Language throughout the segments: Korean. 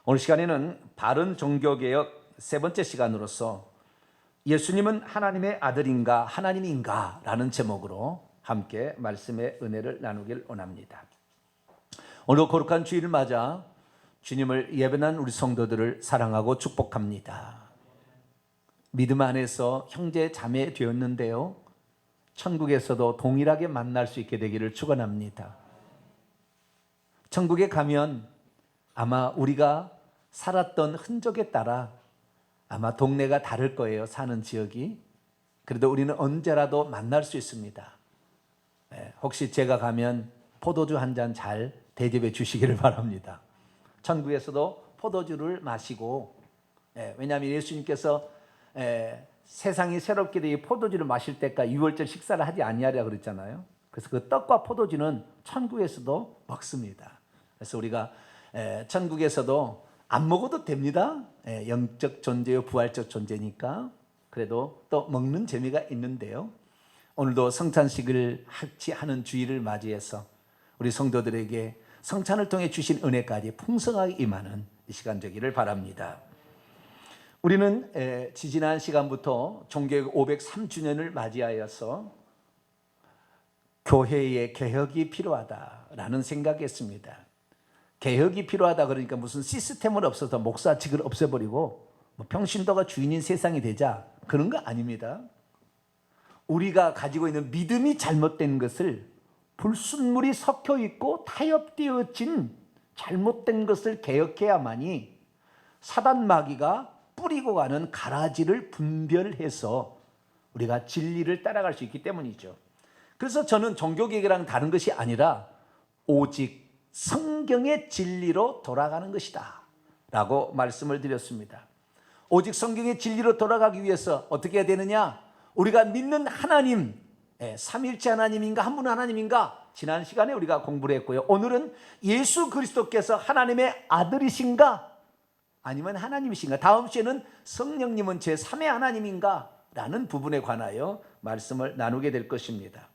오늘 시간에는 바른 종교개혁 세 번째 시간으로서 예수님은 하나님의 아들인가 하나님인가 라는 제목으로 함께 말씀의 은혜를 나누길 원합니다. 오늘 거룩한 주일을 맞아 주님을 예배한 우리 성도들을 사랑하고 축복합니다. 믿음 안에서 형제 자매 되었는데요, 천국에서도 동일하게 만날 수 있게 되기를 축원합니다. 천국에 가면 아마 우리가 살았던 흔적에 따라 아마 동네가 다를 거예요. 사는 지역이. 그래도 우리는 언제라도 만날 수 있습니다. 혹시 제가 가면 포도주 한 잔 잘 대접해 주시기를 바랍니다. 천국에서도 포도주를 마시고, 왜냐하면 예수님께서 세상이 새롭게 되어 포도주를 마실 때까지 유월절 식사를 하지 아니하리라 그랬잖아요. 그래서 그 떡과 포도주는 천국에서도 먹습니다. 그래서 우리가 천국에서도 안 먹어도 됩니다. 영적 존재요, 부활적 존재니까. 그래도 또 먹는 재미가 있는데요, 오늘도 성찬식을 하는 주일을 맞이해서 우리 성도들에게 성찬을 통해 주신 은혜까지 풍성하게 임하는 이 시간 되기를 바랍니다. 우리는 지지난 시간부터 종교개혁 503주년을 맞이하여서 교회의 개혁이 필요하다라는 생각했습니다. 개혁이 필요하다 그러니까 무슨 시스템을 없어서 목사직을 없애버리고 평신도가 주인인 세상이 되자, 그런 거 아닙니다. 우리가 가지고 있는 믿음이 잘못된 것을, 불순물이 섞여 있고 타협되어진 잘못된 것을 개혁해야만이 사단 마귀가 뿌리고 가는 가라지를 분별해서 우리가 진리를 따라갈 수 있기 때문이죠. 그래서 저는 종교개혁이랑 다른 것이 아니라 오직 성경의 진리로 돌아가는 것이다 라고 말씀을 드렸습니다. 오직 성경의 진리로 돌아가기 위해서 어떻게 해야 되느냐? 우리가 믿는 하나님, 삼위일체 하나님인가 한 분 하나님인가, 지난 시간에 우리가 공부를 했고요. 오늘은 예수 그리스도께서 하나님의 아들이신가 아니면 하나님이신가, 다음 주에는 성령님은 제3의 하나님인가 라는 부분에 관하여 말씀을 나누게 될 것입니다.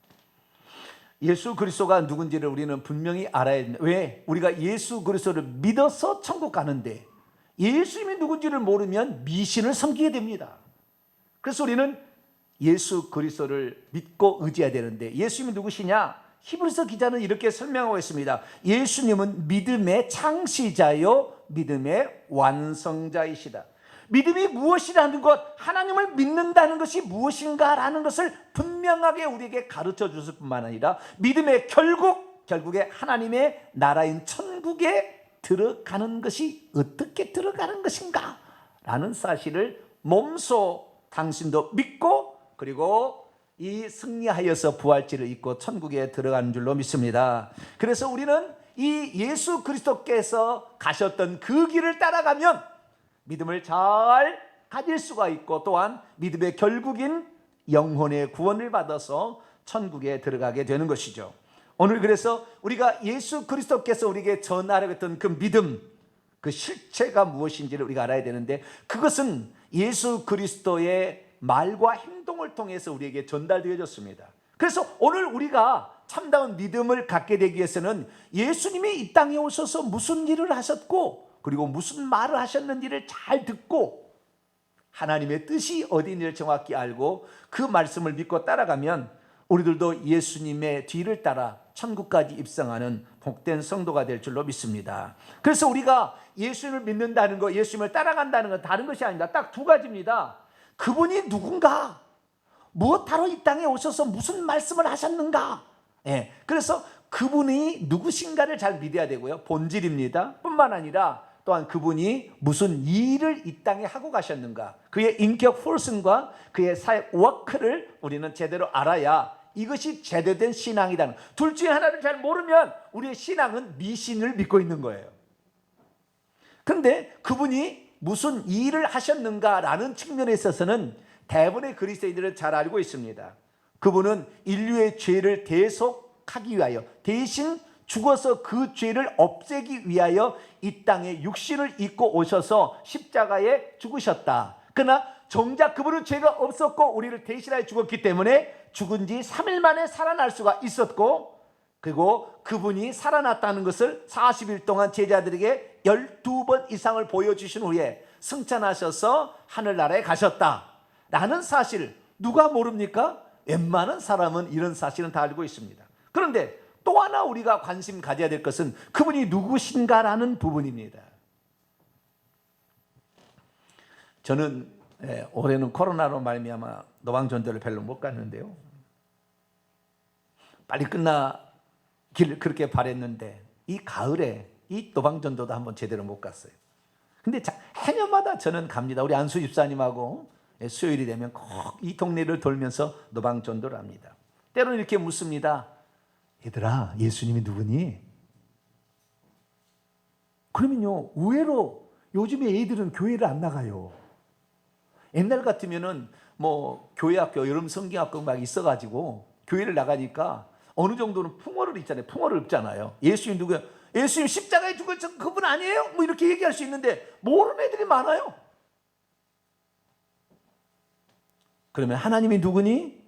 예수 그리스도가 누군지를 우리는 분명히 알아야 됩니다. 왜? 우리가 예수 그리스도를 믿어서 천국 가는데 예수님이 누군지를 모르면 미신을 섬기게 됩니다. 그래서 우리는 예수 그리스도를 믿고 의지해야 되는데, 예수님이 누구시냐? 히브리서 기자는 이렇게 설명하고 있습니다. 예수님은 믿음의 창시자요 믿음의 완성자이시다. 믿음이 무엇이라는 것, 하나님을 믿는다는 것이 무엇인가라는 것을 분명하게 우리에게 가르쳐 줬을 뿐만 아니라 믿음의 결국에 하나님의 나라인 천국에 들어가는 것이 어떻게 들어가는 것인가 라는 사실을 몸소 당신도 믿고, 그리고 이 승리하여서 부활지를 입고 천국에 들어가는 줄로 믿습니다. 그래서 우리는 이 예수 그리스도께서 가셨던 그 길을 따라가면 믿음을 잘 가질 수가 있고, 또한 믿음의 결국인 영혼의 구원을 받아서 천국에 들어가게 되는 것이죠. 오늘 그래서 우리가 예수 그리스도께서 우리에게 전하려고 했던 그 믿음, 그 실체가 무엇인지를 우리가 알아야 되는데, 그것은 예수 그리스도의 말과 행동을 통해서 우리에게 전달되어졌습니다. 그래서 오늘 우리가 참다운 믿음을 갖게 되기 위해서는 예수님이 이 땅에 오셔서 무슨 일을 하셨고, 그리고 무슨 말을 하셨는지를 잘 듣고 하나님의 뜻이 어디인지를 정확히 알고 그 말씀을 믿고 따라가면 우리들도 예수님의 뒤를 따라 천국까지 입성하는 복된 성도가 될 줄로 믿습니다. 그래서 우리가 예수님을 믿는다는 것, 예수님을 따라간다는 건 다른 것이 아닙니다. 딱 두 가지입니다. 그분이 누군가, 무엇하러 이 땅에 오셔서 무슨 말씀을 하셨는가, 그래서 그분이 누구신가를 잘 믿어야 되고요. 본질입니다. 뿐만 아니라 또한 그분이 무슨 일을 이 땅에 하고 가셨는가, 그의 인격 퍼슨과 그의 사역 워크를 우리는 제대로 알아야 이것이 제대로 된 신앙이다. 둘 중에 하나를 잘 모르면 우리의 신앙은 미신을 믿고 있는 거예요. 그런데 그분이 무슨 일을 하셨는가라는 측면에 있어서는 대부분의 그리스도인들은 잘 알고 있습니다. 그분은 인류의 죄를 대속하기 위하여, 대신 죽어서 그 죄를 없애기 위하여 이 땅에 육신을 입고 오셔서 십자가에 죽으셨다. 그러나 정작 그분은 죄가 없었고 우리를 대신하여 죽었기 때문에 죽은 지 3일 만에 살아날 수가 있었고, 그리고 그분이 살아났다는 것을 40일 동안 제자들에게 12번 이상을 보여주신 후에 승천하셔서 하늘나라에 가셨다라는 사실, 누가 모릅니까? 웬만한 사람은 이런 사실은 다 알고 있습니다. 그런데 또 하나 우리가 관심 가져야 될 것은 그분이 누구신가라는 부분입니다. 저는 올해는 코로나로 말미암아 노방전도를 별로 못 갔는데요, 빨리 끝나길 그렇게 바랬는데 이 가을에 이 노방전도도 한번 제대로 못 갔어요. 근데 해년마다 저는 갑니다. 우리 안수 집사님하고 수요일이 되면 꼭 이 동네를 돌면서 노방전도를 합니다. 때로는 이렇게 묻습니다. 얘들아, 예수님이 누구니? 그러면요, 의외로 요즘에 애들은 교회를 안 나가요. 옛날 같으면은 뭐 교회학교, 여름 성경학교 막 있어가지고 교회를 나가니까 어느 정도는 풍어를 있잖아요. 풍어를 읊잖아요. 예수님 누구야? 예수님 십자가에 죽으신 그분 아니에요? 뭐 이렇게 얘기할 수 있는데 모르는 애들이 많아요. 그러면 하나님이 누구니?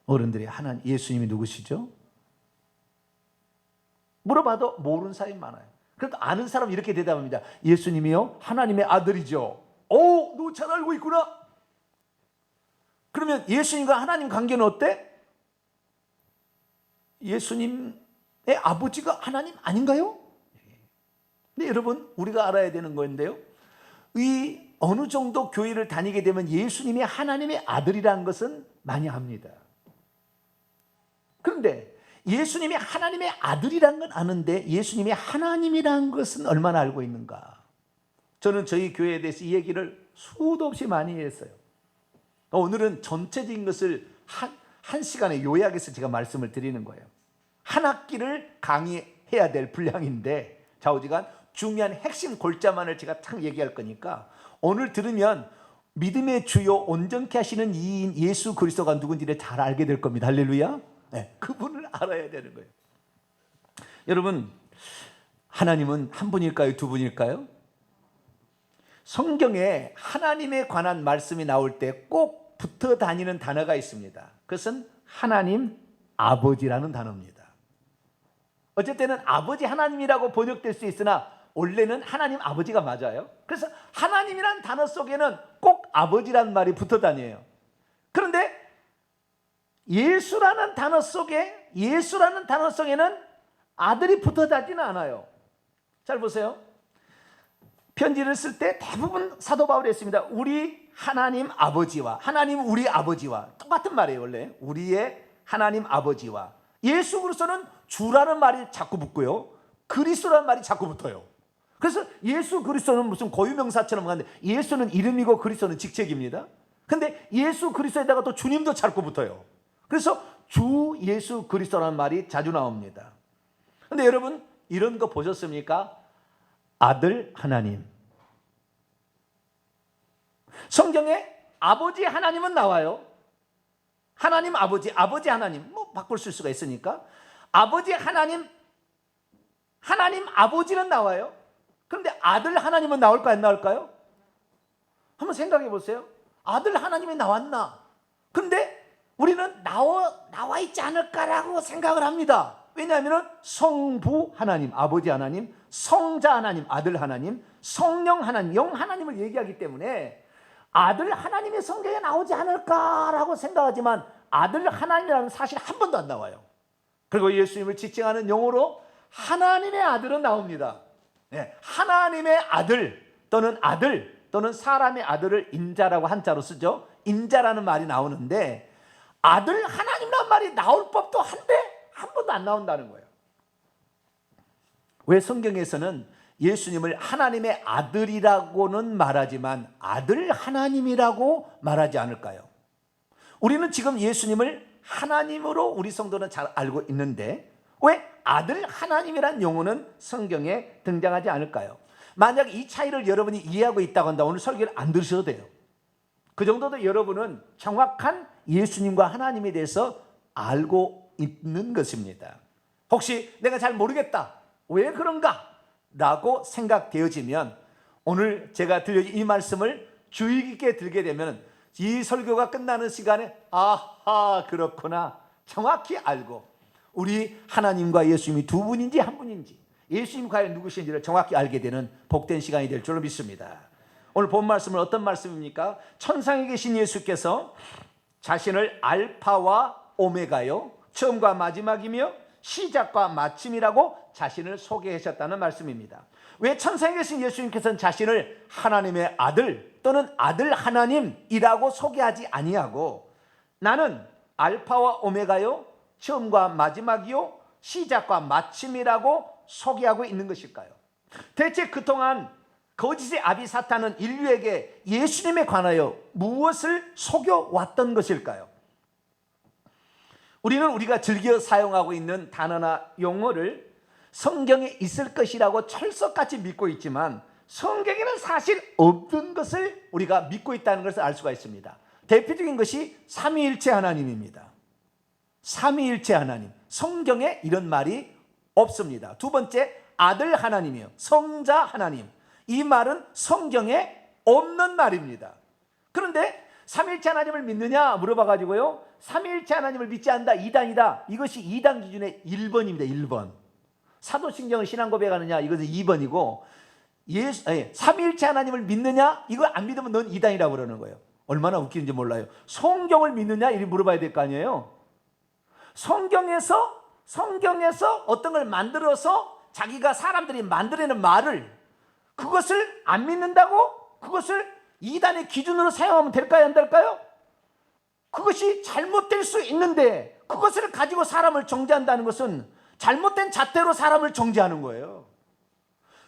어른들이 예수님이 누구시죠? 물어봐도 모르는 사람이 많아요. 그래도 아는 사람은 이렇게 대답합니다. 예수님이요? 하나님의 아들이죠. 오, 너 잘 알고 있구나. 그러면 예수님과 하나님 관계는 어때? 예수님의 아버지가 하나님 아닌가요? 근데 여러분, 우리가 알아야 되는 건데요, 이 어느 정도 교회를 다니게 되면 예수님이 하나님의 아들이라는 것은 많이 압니다. 그런데 예수님이 하나님의 아들이라는 건 아는데 예수님이 하나님이라는 것은 얼마나 알고 있는가? 저는 저희 교회에 대해서 이 얘기를 수도 없이 많이 했어요. 오늘은 전체적인 것을 한 시간에 요약해서 제가 말씀을 드리는 거예요. 한 학기를 강의해야 될 분량인데 좌우지간 중요한 핵심 골자만을 제가 딱 얘기할 거니까 오늘 들으면 믿음의 주요 온전케 하시는 이인 예수 그리스도가 누군지를 잘 알게 될 겁니다. 할렐루야. 네, 그분을 알아야 되는 거예요. 여러분, 하나님은 한 분일까요? 두 분일까요? 성경에 하나님에 관한 말씀이 나올 때 꼭 붙어 다니는 단어가 있습니다. 그것은 하나님 아버지라는 단어입니다. 어쩔 때는 아버지 하나님이라고 번역될 수 있으나 원래는 하나님 아버지가 맞아요. 그래서 하나님이란 단어 속에는 꼭 아버지란 말이 붙어 다녀요. 그런데 예수라는 단어 속에는 아들이 붙어 다니지는 않아요. 잘 보세요. 편지를 쓸 때 대부분 사도 바울이 했습니다. 우리 하나님 아버지와, 하나님 우리 아버지와 똑같은 말이에요. 원래 우리의 하나님 아버지와. 예수 그리스도는 주라는 말이 자꾸 붙고요, 그리스도라는 말이 자꾸 붙어요. 그래서 예수 그리스도는 무슨 고유명사처럼 가는데 예수는 이름이고 그리스도는 직책입니다. 근데 예수 그리스도에다가 또 주님도 자꾸 붙어요. 그래서 주 예수 그리스도라는 말이 자주 나옵니다. 근데 여러분, 이런 거 보셨습니까? 아들 하나님. 성경에 아버지 하나님은 나와요. 하나님 아버지, 아버지 하나님, 뭐 바꿀 수가 있으니까 아버지 하나님, 하나님 아버지는 나와요. 그런데 아들 하나님은 나올까요, 안 나올까요? 한번 생각해 보세요. 아들 하나님이 나왔나? 그런데 우리는 나와 있지 않을까라고 생각을 합니다. 왜냐하면 성부 하나님, 아버지 하나님, 성자 하나님, 아들 하나님, 성령 하나님, 영 하나님을 얘기하기 때문에 아들 하나님의 성경에 나오지 않을까라고 생각하지만 아들 하나님이라는 사실 한 번도 안 나와요. 그리고 예수님을 지칭하는 용어로 하나님의 아들은 나옵니다. 네, 하나님의 아들 또는 사람의 아들을 인자라고 한자로 쓰죠. 인자라는 말이 나오는데 아들 하나님이라는 말이 나올 법도 한데 한 번도 안 나온다는 거예요. 왜 성경에서는 예수님을 하나님의 아들이라고는 말하지만 아들 하나님이라고 말하지 않을까요? 우리는 지금 예수님을 하나님으로 우리 성도는 잘 알고 있는데 왜 아들 하나님이란 용어는 성경에 등장하지 않을까요? 만약 이 차이를 여러분이 이해하고 있다고 한다, 오늘 설교를 안 들으셔도 돼요. 그 정도도 여러분은 정확한 예수님과 하나님에 대해서 알고 있는 것입니다. 혹시 내가 잘 모르겠다, 왜 그런가? 라고 생각되어지면 오늘 제가 들려준 이 말씀을 주의 깊게 들게 되면 이 설교가 끝나는 시간에 아하, 그렇구나, 정확히 알고 우리 하나님과 예수님이 두 분인지 한 분인지, 예수님 과연 누구신지를 정확히 알게 되는 복된 시간이 될 줄로 믿습니다. 오늘 본 말씀은 어떤 말씀입니까? 천상에 계신 예수께서 자신을 알파와 오메가요, 처음과 마지막이며 시작과 마침이라고 자신을 소개하셨다는 말씀입니다. 왜 천상에 계신 예수님께서는 자신을 하나님의 아들 또는 아들 하나님이라고 소개하지 아니하고 나는 알파와 오메가요, 처음과 마지막이요, 시작과 마침이라고 소개하고 있는 것일까요? 대체 그동안 거짓의 아비 사탄은 인류에게 예수님에 관하여 무엇을 속여왔던 것일까요? 우리는 우리가 즐겨 사용하고 있는 단어나 용어를 성경에 있을 것이라고 철석같이 믿고 있지만 성경에는 사실 없는 것을 우리가 믿고 있다는 것을 알 수가 있습니다. 대표적인 것이 삼위일체 하나님입니다. 삼위일체 하나님, 성경에 이런 말이 없습니다. 두 번째, 아들 하나님이요, 성자 하나님, 이 말은 성경에 없는 말입니다. 그런데 삼위일체 하나님을 믿느냐 물어봐가지고요, 삼위일체 하나님을 믿지 않는다, 이단이다, 이것이 이단 기준의 1번입니다. 1번. 사도신경을 신앙 고백하느냐, 이것은 2번이고, 삼위일체 하나님을 믿느냐, 이거 안 믿으면 넌 이단이라고 그러는 거예요. 얼마나 웃기는지 몰라요. 성경을 믿느냐 이렇게 물어봐야 될 거 아니에요. 성경에서 어떤 걸 만들어서 자기가 사람들이 만들어내는 말을, 그것을 안 믿는다고 그것을 이단의 기준으로 사용하면 될까요, 안 될까요? 그것이 잘못될 수 있는데 그것을 가지고 사람을 정죄한다는 것은 잘못된 잣대로 사람을 정죄하는 거예요.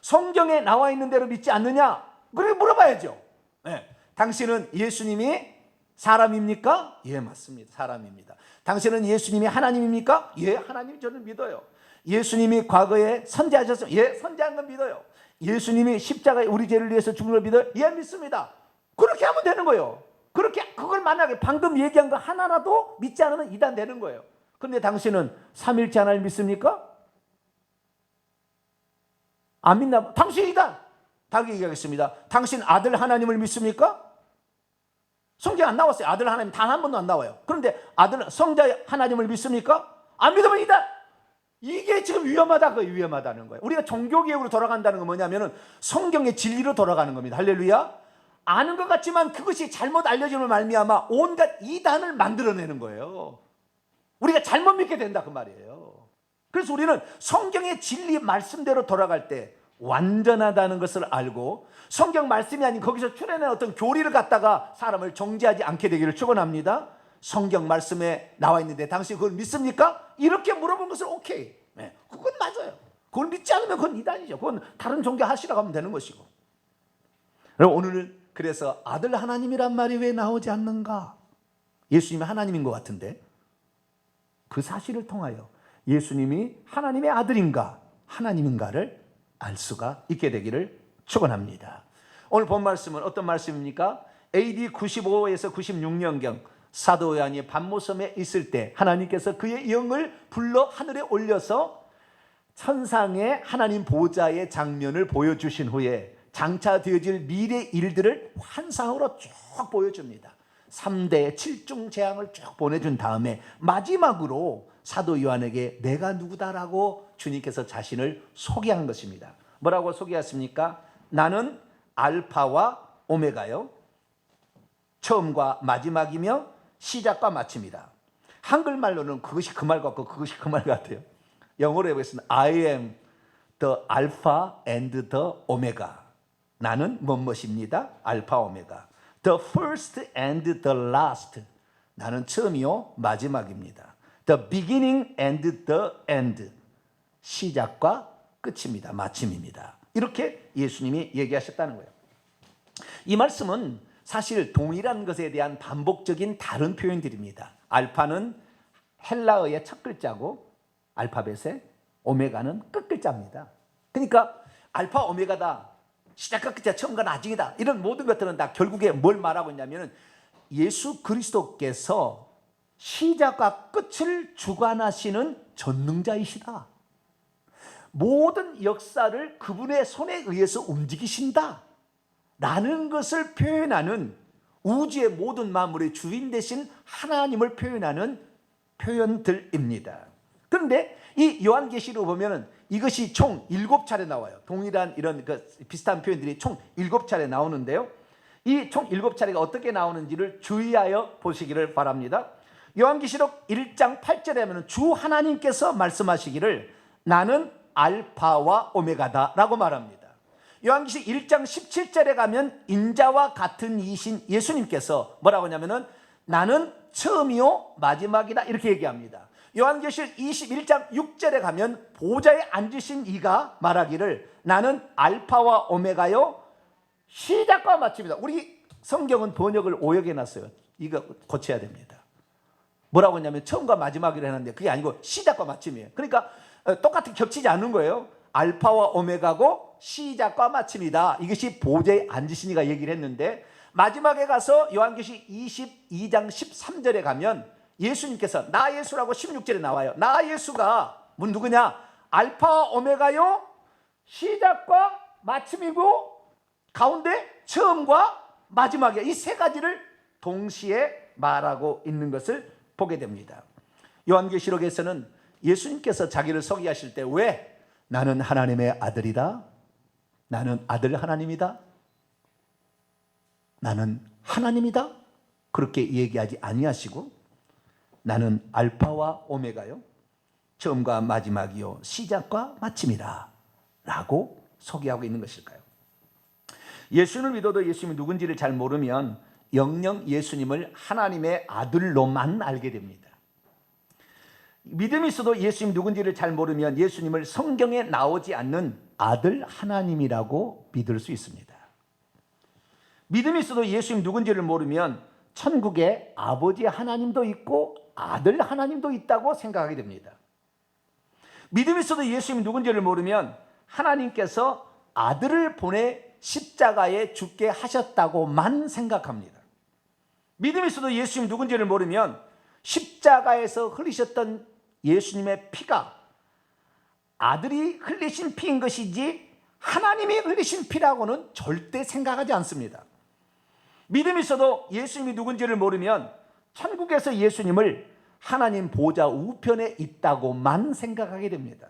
성경에 나와 있는 대로 믿지 않느냐? 그렇게 물어봐야죠. 네. 당신은 예수님이 사람입니까? 예, 맞습니다. 사람입니다. 당신은 예수님이 하나님입니까? 예, 하나님 저는 믿어요. 예수님이 과거에 선지하셨어요? 예, 선지한 건 믿어요. 예수님이 십자가에 우리 죄를 위해서 죽은 걸 믿어요? 예, 믿습니다. 그렇게 하면 되는 거예요. 그렇게 그걸 만약에 방금 얘기한 거 하나라도 믿지 않으면 이단 되는 거예요. 그런데 당신은 삼일째 하나님 믿습니까? 안 믿나? 당신 이단. 다르게 얘기하겠습니다. 당신 아들 하나님을 믿습니까? 성경 안 나왔어요. 아들 하나님 단 한 번도 안 나와요. 그런데 아들 성자 하나님을 믿습니까? 안 믿으면 이단. 이게 지금 위험하다는 거예요. 우리가 종교개혁으로 돌아간다는 건 뭐냐면은 성경의 진리로 돌아가는 겁니다. 할렐루야. 아는 것 같지만 그것이 잘못 알려짐을 말미암아 온갖 이단을 만들어내는 거예요. 우리가 잘못 믿게 된다 그 말이에요. 그래서 우리는 성경의 진리 말씀대로 돌아갈 때 완전하다는 것을 알고 성경 말씀이 아닌 거기서 출현한 어떤 교리를 갖다가 사람을 정죄하지 않게 되기를 축원합니다. 성경 말씀에 나와 있는데 당신 그걸 믿습니까? 이렇게 물어본 것은 오케이. 네, 그건 맞아요. 그걸 믿지 않으면 그건 이단이죠. 그건 다른 종교 하시라고 하면 되는 것이고. 오늘은 그래서 아들 하나님이란 말이 왜 나오지 않는가? 예수님이 하나님인 것 같은데 그 사실을 통하여 예수님이 하나님의 아들인가 하나님인가를 알 수가 있게 되기를 축원합니다. 오늘 본 말씀은 어떤 말씀입니까? AD 95에서 96년경 사도 요한이 반모섬에 있을 때 하나님께서 그의 영을 불러 하늘에 올려서 천상의 하나님 보좌의 장면을 보여주신 후에 장차 되어질 미래 일들을 환상으로 쭉 보여줍니다. 3대 7중 재앙을 쭉 보내준 다음에 마지막으로 사도 요한에게 내가 누구다라고 주님께서 자신을 소개한 것입니다. 뭐라고 소개했습니까? 나는 알파와 오메가요, 처음과 마지막이며 시작과 마침이다. 한글말로는 그것이 그 말 같고 그것이 그 말 같아요. 영어로 해보겠습니다. I am the alpha and the omega. 나는 무엇입니다. 알파 오메가. The first and the last. 나는 처음이요 마지막입니다. The beginning and the end. 시작과 끝입니다. 마침입니다. 이렇게 예수님이 얘기하셨다는 거예요. 이 말씀은 사실 동일한 것에 대한 반복적인 다른 표현들입니다. 알파는 헬라어의 첫 글자고 알파벳의 오메가는 끝 글자입니다. 그러니까 알파 오메가다, 시작과 끝이다, 처음과 나중이다, 이런 모든 것들은 다 결국에 뭘 말하고 있냐면 예수 그리스도께서 시작과 끝을 주관하시는 전능자이시다. 모든 역사를 그분의 손에 의해서 움직이신다 라는 것을 표현하는, 우주의 모든 만물의 주인 되신 하나님을 표현하는 표현들입니다. 그런데 이 요한계시록 보면은 이것이 총 7차례 나와요. 동일한 이런 비슷한 표현들이 총 7차례 나오는데요. 이 총 7차례가 어떻게 나오는지를 주의하여 보시기를 바랍니다. 요한계시록 1장 8절에 하면 주 하나님께서 말씀하시기를 나는 알파와 오메가다 라고 말합니다. 요한계시록 1장 17절에 가면 인자와 같은 이신 예수님께서 뭐라고 하냐면은 나는 처음이요 마지막이다 이렇게 얘기합니다. 요한계시록 21장 6절에 가면 보좌에 앉으신 이가 말하기를 나는 알파와 오메가요 시작과 마침이다. 우리 성경은 번역을 오역해 놨어요. 이거 고쳐야 됩니다. 뭐라고 했냐면 처음과 마지막이라 했는데 그게 아니고 시작과 마침이에요. 그러니까 똑같이 겹치지 않는 거예요. 알파와 오메가고 시작과 마침이다. 이것이 보좌에 앉으신 이가 얘기를 했는데 마지막에 가서 요한계시록 22장 13절에 가면 예수님께서 나 예수라고 16절에 나와요. 나 예수가 누구냐? 알파와 오메가요 시작과 마침이고 가운데 처음과 마지막이야. 이 세 가지를 동시에 말하고 있는 것을 보게 됩니다. 요한계시록에서는 예수님께서 자기를 소개하실 때 왜 나는 하나님의 아들이다, 나는 아들 하나님이다, 나는 하나님이다 그렇게 얘기하지 아니하시고 나는 알파와 오메가요 처음과 마지막이요 시작과 마침이다 라고 소개하고 있는 것일까요? 예수님을 믿어도 예수님이 누군지를 잘 모르면 영영 예수님을 하나님의 아들로만 알게 됩니다. 믿음이 있어도 예수님 누군지를 잘 모르면 예수님을 성경에 나오지 않는 아들 하나님이라고 믿을 수 있습니다. 믿음이 있어도 예수님 누군지를 모르면 천국에 아버지 하나님도 있고 아들 하나님도 있다고 생각하게 됩니다. 믿음이 있어도 예수님 누군지를 모르면 하나님께서 아들을 보내 십자가에 죽게 하셨다고만 생각합니다. 믿음이 있어도 예수님 누군지를 모르면 십자가에서 흘리셨던 예수님의 피가 아들이 흘리신 피인 것이지 하나님이 흘리신 피라고는 절대 생각하지 않습니다. 믿음이 있어도 예수님이 누군지를 모르면 천국에서 예수님을 하나님 보좌 우편에 있다고만 생각하게 됩니다.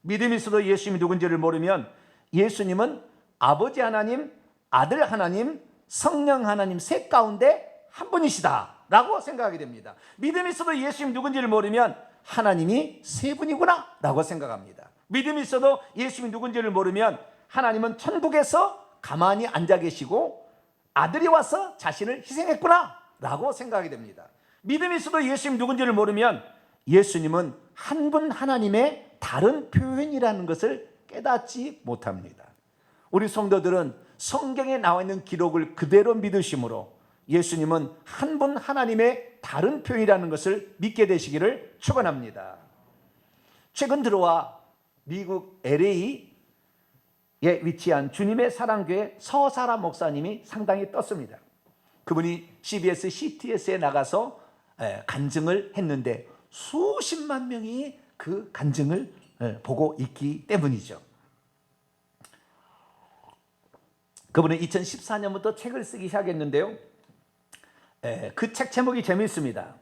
믿음이 있어도 예수님이 누군지를 모르면 예수님은 아버지 하나님, 아들 하나님, 성령 하나님 셋 가운데 한 분이시다 라고 생각하게 됩니다. 믿음이 있어도 예수님 누군지를 모르면 하나님이 세 분이구나 라고 생각합니다. 믿음이 있어도 예수님이 누군지를 모르면 하나님은 천국에서 가만히 앉아 계시고 아들이 와서 자신을 희생했구나 라고 생각하게 됩니다. 믿음이 있어도 예수님 누군지를 모르면 예수님은 한 분 하나님의 다른 표현이라는 것을 깨닫지 못합니다. 우리 성도들은 성경에 나와 있는 기록을 그대로 믿으심으로 예수님은 한 분 하나님의 다른 표현이라는 것을 믿게 되시기를 축원합니다. 최근 들어와 미국 LA에 위치한 주님의 사랑교회 서사라 목사님이 상당히 떴습니다. 그분이 CBS CTS에 나가서 간증을 했는데 수십만 명이 그 간증을 보고 있기 때문이죠. 그분은 2014년부터 책을 쓰기 시작했는데요. 그 책 제목이 재미있습니다.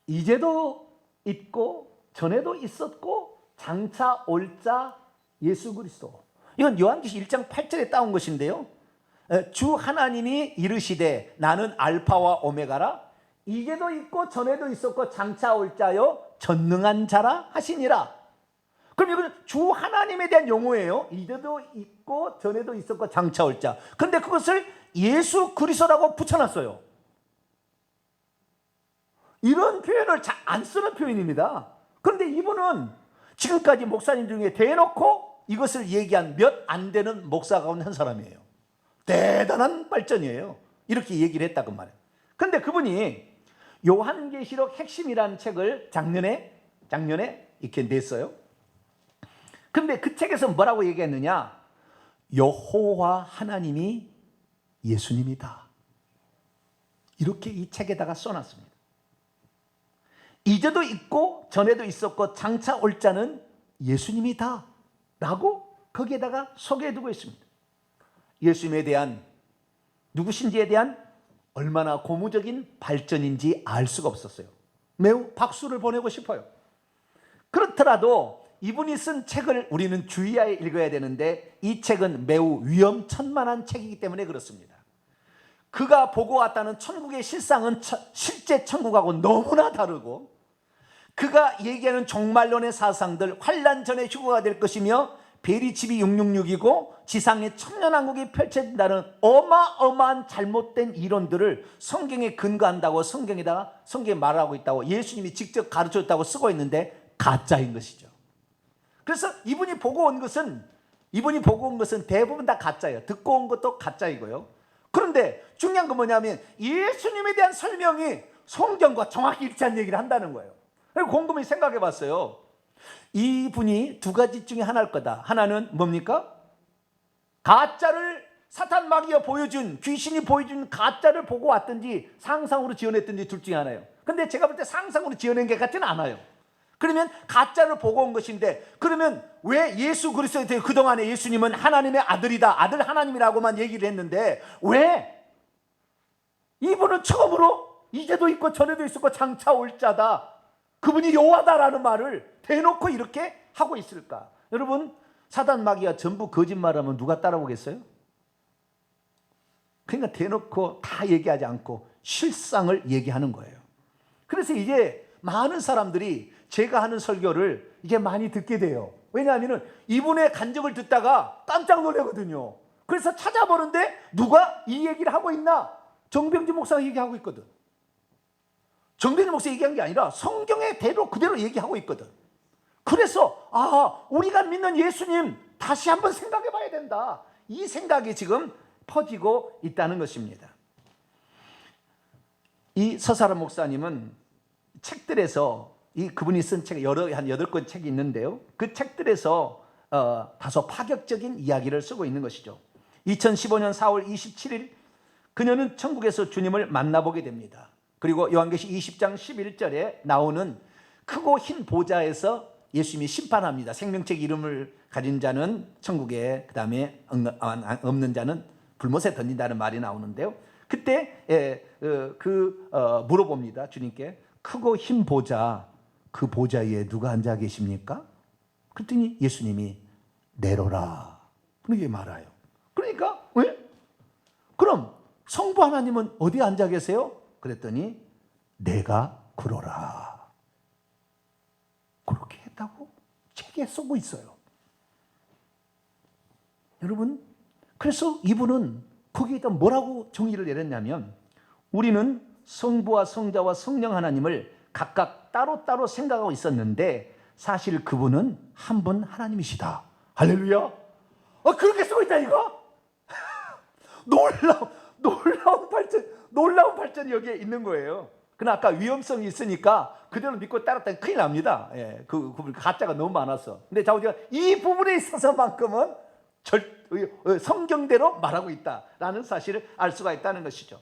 이제도 있고 전에도 있었고 장차 올 자 예수 그리스도. 이건 요한계시록 1장 8절에 따온 것인데요. 주 하나님이 이르시되 나는 알파와 오메가라 이제도 있고 전에도 있었고 장차 올 자요 전능한 자라 하시니라. 그럼 이건 주 하나님에 대한 용어예요. 이제도 있고 전에도 있었고 장차 올 자. 그런데 그것을 예수 그리스도라고 붙여놨어요. 이런 표현을 잘 안 쓰는 표현입니다. 그런데 이분은 지금까지 목사님 중에 대놓고 이것을 얘기한 몇 안 되는 목사 가운데 한 사람이에요. 대단한 발전이에요. 이렇게 얘기를 했다고 말해요. 그런데 그분이 요한계시록 핵심이라는 책을 작년에 이렇게 냈어요. 근데 그 책에서 뭐라고 얘기했느냐? 여호와 하나님이 예수님이다. 이렇게 이 책에다가 써놨습니다. 이제도 있고 전에도 있었고 장차 올 자는 예수님이다 라고 거기에다가 소개해두고 있습니다. 예수님에 대한 누구신지에 대한 얼마나 고무적인 발전인지 알 수가 없었어요. 매우 박수를 보내고 싶어요. 그렇더라도 이분이 쓴 책을 우리는 주의하여 읽어야 되는데 이 책은 매우 위험천만한 책이기 때문에 그렇습니다. 그가 보고 왔다는 천국의 실상은 실제 천국하고 너무나 다르고, 그가 얘기하는 종말론의 사상들, 환란 전에 휴거가 될 것이며 베리집이 666이고 지상에 천년왕국이 펼쳐진다는 어마어마한 잘못된 이론들을 성경에 근거한다고 성경에 말하고 있다고 예수님이 직접 가르쳤다고 쓰고 있는데 가짜인 것이죠. 그래서 이분이 보고 온 것은 대부분 다 가짜예요. 듣고 온 것도 가짜이고요. 그런데 중요한 건 뭐냐면 예수님에 대한 설명이 성경과 정확히 일치한 얘기를 한다는 거예요. 그리고 곰곰이 생각해 봤어요. 이분이 두 가지 중에 하나일 거다. 하나는 뭡니까? 가짜를 사탄 마귀가 보여준, 귀신이 보여준 가짜를 보고 왔든지 상상으로 지어냈든지 둘 중에 하나예요. 근데 제가 볼 때 상상으로 지어낸 게 같지는 않아요. 그러면 가짜를 보고 온 것인데, 그러면 왜 예수 그리스도에 대해 그동안에 예수님은 하나님의 아들이다, 아들 하나님이라고만 얘기를 했는데 왜 이분은 처음으로 이제도 있고 전에도 있었고 장차 올 자다, 그분이 여호와다라는 말을 대놓고 이렇게 하고 있을까? 여러분, 사단 마귀가 전부 거짓말하면 누가 따라오겠어요? 그러니까 대놓고 다 얘기하지 않고 실상을 얘기하는 거예요. 그래서 이제 많은 사람들이 제가 하는 설교를 이제 많이 듣게 돼요. 왜냐하면 이분의 간증을 듣다가 깜짝 놀라거든요. 그래서 찾아보는데 누가 이 얘기를 하고 있나? 정병진 목사가 얘기하고 있거든. 정병진 목사가 얘기한 게 아니라 성경의 대로 그대로 얘기하고 있거든. 그래서 우리가 믿는 예수님 다시 한번 생각해 봐야 된다, 이 생각이 지금 퍼지고 있다는 것입니다. 이 서사람 목사님은 책들에서 그분이 쓴 책 한 8권 책이 있는데요, 그 책들에서 다소 파격적인 이야기를 쓰고 있는 것이죠. 2015년 4월 27일 그녀는 천국에서 주님을 만나보게 됩니다. 그리고 요한계시 20장 11절에 나오는 크고 흰 보좌에서 예수님이 심판합니다. 생명책 이름을 가진 자는 천국에, 그 다음에 없는 자는 불못에 던진다는 말이 나오는데요, 그때 물어봅니다. 주님께 크고 흰 보좌, 그 보좌 위에 누가 앉아 계십니까? 그랬더니 예수님이 내로라, 그렇게 말해요. 그러니까 왜? 그럼 성부 하나님은 어디에 앉아 계세요? 그랬더니 내가 그러라, 그렇게 했다고 책에 쓰고 있어요. 여러분, 그래서 이분은 거기에다 뭐라고 정의를 내렸냐면, 우리는 성부와 성자와 성령 하나님을 각각 따로따로 생각하고 있었는데 사실 그분은 한 분 하나님이시다. 할렐루야. 그렇게 쓰고 있다 이거. 놀라운 발전이 여기에 있는 거예요. 그러나 아까 위험성이 있으니까 그대로 믿고 따랐다니 큰일 납니다. 그 가짜가 너무 많아서. 근데 자우지가 이 부분에 있어서만큼은 성경대로 말하고 있다라는 사실을 알 수가 있다는 것이죠.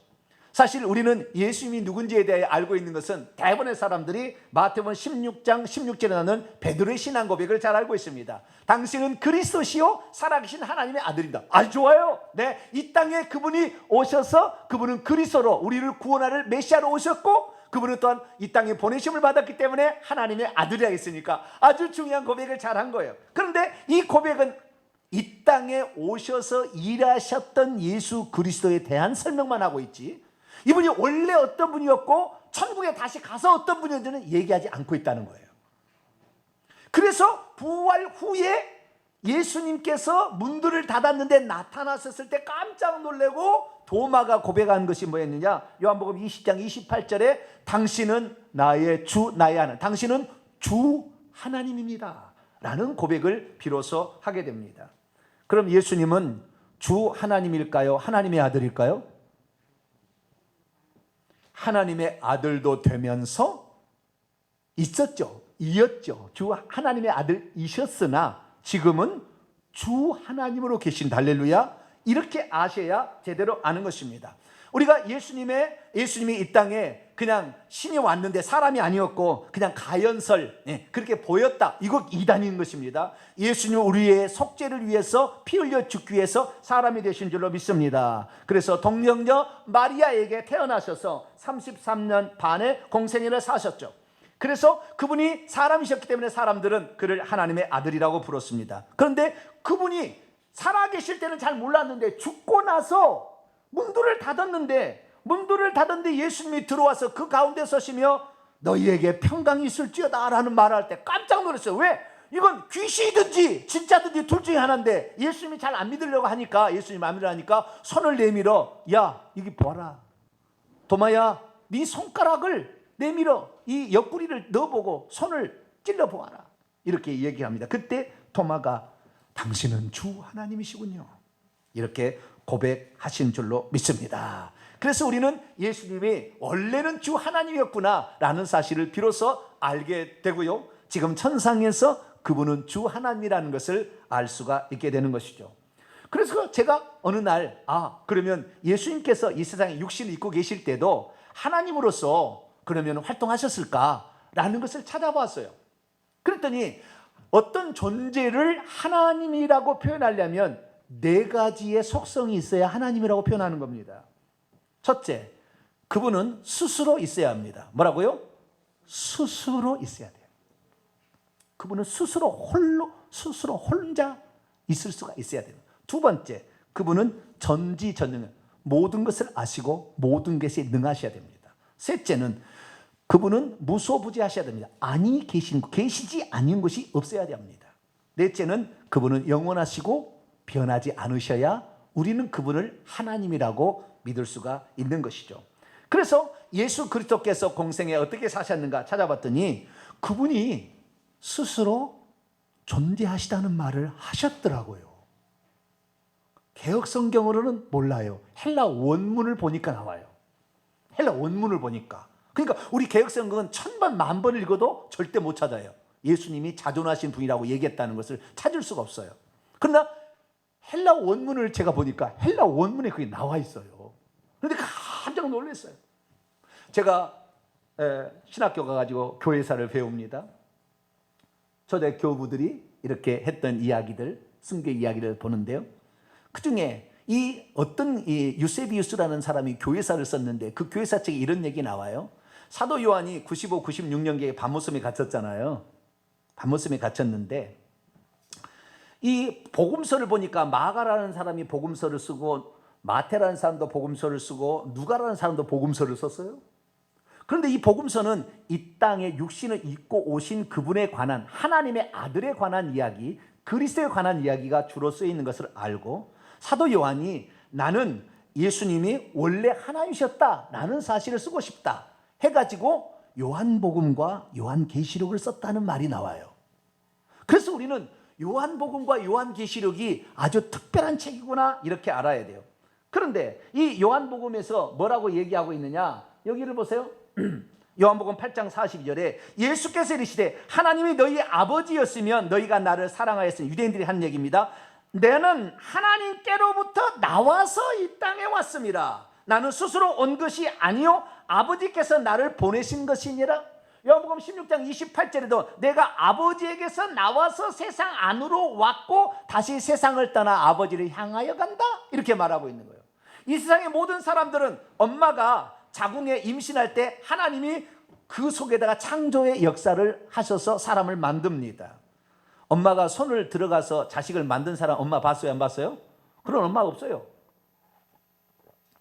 사실 우리는 예수님이 누군지에 대해 알고 있는 것은 대부분의 사람들이 마태복음 16장 16절에 나오는 베드로의 신앙 고백을 잘 알고 있습니다. 당신은 그리스도시요 살아계신 하나님의 아들이다. 아주 좋아요. 네, 이 땅에 그분이 오셔서 그분은 그리스도로 우리를 구원하는 메시아로 오셨고, 그분은 또한 이 땅에 보내심을 받았기 때문에 하나님의 아들이라 했으니까 아주 중요한 고백을 잘 한 거예요. 그런데 이 고백은 이 땅에 오셔서 일하셨던 예수 그리스도에 대한 설명만 하고 있지, 이분이 원래 어떤 분이었고 천국에 다시 가서 어떤 분이었는지는 얘기하지 않고 있다는 거예요. 그래서 부활 후에 예수님께서 문들을 닫았는데 나타나셨을 때 깜짝 놀래고 도마가 고백한 것이 뭐였느냐? 요한복음 20장 28절에 당신은 나의 주, 나의 하나님, 당신은 주 하나님입니다 라는 고백을 비로소 하게 됩니다. 그럼 예수님은 주 하나님일까요? 하나님의 아들일까요? 하나님의 아들도 되면서 있었죠. 이었죠. 주 하나님의 아들이셨으나 지금은 주 하나님으로 계신다. 할렐루야. 이렇게 아셔야 제대로 아는 것입니다. 우리가 예수님이 이 땅에 그냥 신이 왔는데 사람이 아니었고 그냥 가연설, 그렇게 보였다, 이거 이단인 것입니다. 예수님은 우리의 속죄를 위해서 피 흘려 죽기 위해서 사람이 되신 줄로 믿습니다. 그래서 동정녀 마리아에게 태어나셔서 33년 반의 공생애를 사셨죠. 그래서 그분이 사람이셨기 때문에 사람들은 그를 하나님의 아들이라고 불렀습니다. 그런데 그분이 살아계실 때는 잘 몰랐는데 죽고 나서 문들을 닫았는데 예수님이 들어와서 그 가운데 서시며 너희에게 평강이 있을지어다 라는 말을 할 때 깜짝 놀랐어요. 왜? 이건 귀신이든지 진짜든지 둘 중에 하나인데 예수님이 잘 안 믿으려고 하니까, 예수님 안 믿으려니까 손을 내밀어, 야 이게 봐라, 도마야 네 손가락을 내밀어 이 옆구리를 넣어보고 손을 찔러보아라, 이렇게 얘기합니다. 그때 도마가 당신은 주 하나님이시군요 이렇게 고백하신 줄로 믿습니다. 그래서 우리는 예수님이 원래는 주 하나님이었구나 라는 사실을 비로소 알게 되고요, 지금 천상에서 그분은 주 하나님이라는 것을 알 수가 있게 되는 것이죠. 그래서 제가 어느 날 그러면 예수님께서 이 세상에 육신을 입고 계실 때도 하나님으로서 그러면 활동하셨을까라는 것을 찾아봤어요. 그랬더니 어떤 존재를 하나님이라고 표현하려면 네 가지의 속성이 있어야 하나님이라고 표현하는 겁니다. 첫째, 그분은 스스로 있어야 합니다. 뭐라고요? 스스로 있어야 돼요. 그분은 스스로 혼자 있을 수가 있어야 돼요. 두 번째, 그분은 전지전능, 모든 것을 아시고 모든 것에 능하셔야 됩니다. 셋째는 그분은 무소부재하셔야 됩니다. 계시지 아닌 것이 없어야 됩니다. 넷째는 그분은 영원하시고 변하지 않으셔야 우리는 그분을 하나님이라고 믿을 수가 있는 것이죠. 그래서 예수 그리스도께서 공생에 어떻게 사셨는가 찾아봤더니 그분이 스스로 존재하시다는 말을 하셨더라고요. 개역 성경으로는 몰라요. 헬라 원문을 보니까 나와요. 헬라 원문을 보니까. 그러니까 우리 개역 성경은 1000번, 10,000번 읽어도 절대 못 찾아요. 예수님이 자존하신 분이라고 얘기했다는 것을 찾을 수가 없어요. 그러나 헬라 원문을 제가 보니까 헬라 원문에 그게 나와 있어요. 그런데 깜짝 놀랐어요. 제가 신학교 가가지고 교회사를 배웁니다. 초대 교부들이 이렇게 했던 이야기들, 승교 이야기를 보는데요, 그 중에 어떤 유세비우스라는 사람이 교회사를 썼는데 그 교회사 책에 이런 얘기 나와요. 사도 요한이 95, 96년경에 밤모섬에 갇혔잖아요. 밤모섬에 갇혔는데 이 복음서를 보니까 마가라는 사람이 복음서를 쓰고 마태라는 사람도 복음서를 쓰고 누가라는 사람도 복음서를 썼어요. 그런데 이 복음서는 이 땅에 육신을 입고 오신 그분에 관한, 하나님의 아들에 관한 이야기, 그리스도에 관한 이야기가 주로 쓰여 있는 것을 알고 사도 요한이 나는 예수님이 원래 하나님이셨다라는 사실을 쓰고 싶다 해가지고 요한복음과 요한계시록을 썼다는 말이 나와요. 그래서 우리는 요한복음과 요한계시록이 아주 특별한 책이구나 이렇게 알아야 돼요. 그런데 이 요한복음에서 뭐라고 얘기하고 있느냐, 여기를 보세요. 요한복음 8장 42절에 예수께서 이르시되 하나님이 너희의 아버지였으면 너희가 나를 사랑하였으니, 유대인들이 한 얘기입니다. 너는 하나님께로부터 나와서 이 땅에 왔습니다. 나는 스스로 온 것이 아니요 아버지께서 나를 보내신 것이니라. 요한복음 16장 28절에도 내가 아버지에게서 나와서 세상 안으로 왔고 다시 세상을 떠나 아버지를 향하여 간다 이렇게 말하고 있는 거예요. 이 세상의 모든 사람들은 엄마가 자궁에 임신할 때 하나님이 그 속에다가 창조의 역사를 하셔서 사람을 만듭니다. 엄마가 손을 들어가서 자식을 만든 사람 엄마 봤어요, 안 봤어요? 그런 엄마가 없어요.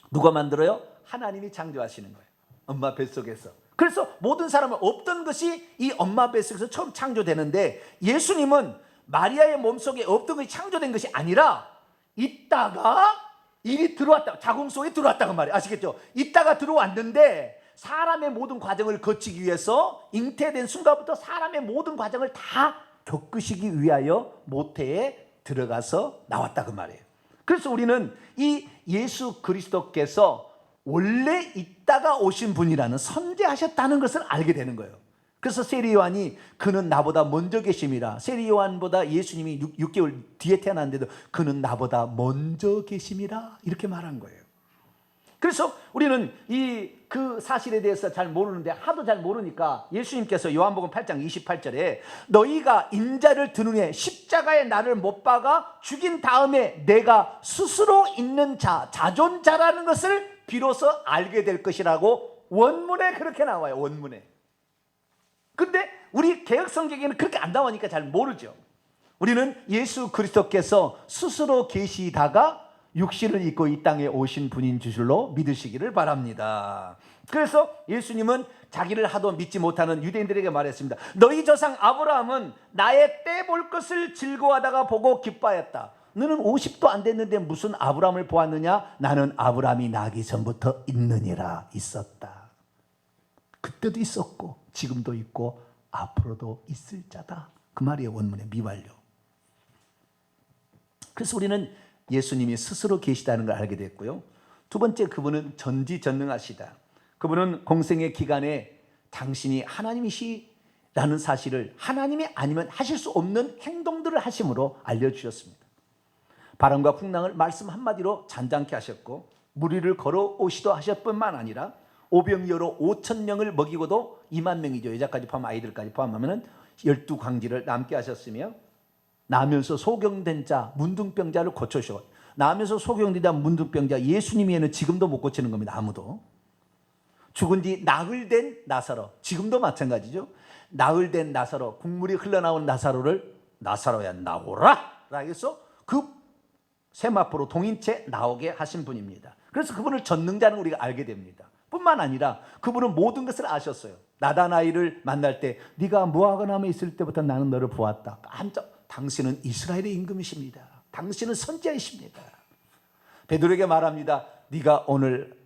누가 만들어요? 하나님이 창조하시는 거예요, 엄마 뱃속에서. 그래서 모든 사람은 없던 것이 이 엄마 뱃속에서 처음 창조되는데, 예수님은 마리아의 몸속에 없던 것이 창조된 것이 아니라 있다가 일이 들어왔다, 자궁 속에 들어왔다고 말이에요. 아시겠죠? 있다가 들어왔는데 사람의 모든 과정을 거치기 위해서 잉태된 순간부터 사람의 모든 과정을 다 겪으시기 위하여 모태에 들어가서 나왔다 그 말이에요. 그래서 우리는 이 예수 그리스도께서 원래 있다가 오신 분이라는, 선재하셨다는 것을 알게 되는 거예요. 그래서 세리 요한이 그는 나보다 먼저 계심이라, 세리 요한보다 예수님이 6개월 뒤에 태어났는데도 그는 나보다 먼저 계심이라 이렇게 말한 거예요. 그래서 우리는 그 사실에 대해서 잘 모르는데, 하도 잘 모르니까 예수님께서 요한복음 8장 28절에 너희가 인자를 드는 후에 십자가에 나를 못 박아 죽인 다음에 내가 스스로 있는 자존자라는 것을 비로소 알게 될 것이라고 원문에 그렇게 나와요. 원문에. 근데 우리 개혁 성경에는 그렇게 안 나오니까 잘 모르죠. 우리는 예수 그리스도께서 스스로 계시다가 육신을 입고 이 땅에 오신 분인 줄로 믿으시기를 바랍니다. 그래서 예수님은 자기를 하도 믿지 못하는 유대인들에게 말했습니다. 너희 조상 아브라함은 나의 떼볼 것을 즐거워하다가 보고 기뻐하였다. 너는 50도 안 됐는데 무슨 아브라함을 보았느냐? 나는 아브라함이 나기 전부터 있느니라. 있었다. 그때도 있었고 지금도 있고 앞으로도 있을 자다. 그 말이에요. 원문의 미완료. 그래서 우리는 예수님이 스스로 계시다는 걸 알게 됐고요. 두 번째, 그분은 전지전능하시다. 그분은 공생의 기간에 당신이 하나님이시라는 사실을 하나님이 아니면 하실 수 없는 행동들을 하심으로 알려주셨습니다. 바람과 풍랑을 말씀 한마디로 잔잔케 하셨고 무리를 걸어오시도 하셨뿐만 아니라 오병이어로 5,000명을 먹이고도 2만 명이죠. 여자까지 포함 아이들까지 포함하면 12광지를 남게 하셨으며 나면서 소경된 자 문둥병자를 고쳐주시고 나면서 소경된 자 문둥병자 예수님이에는 지금도 못 고치는 겁니다. 아무도. 죽은 뒤 나흘 된 나사로 지금도 마찬가지죠. 나흘 된 나사로 국물이 흘러나온 나사로를 나사로야 나오라 라고 해서 그 세마포로 동인채 나오게 하신 분입니다. 그래서 그분을 전능자는 우리가 알게 됩니다. 뿐만 아니라 그분은 모든 것을 아셨어요. 나다나이를 만날 때 네가 무화과나무에 있을 때부터 나는 너를 보았다. 깜짝 당신은 이스라엘의 임금이십니다. 당신은 선지자이십니다. 베드로에게 말합니다. 네가 오늘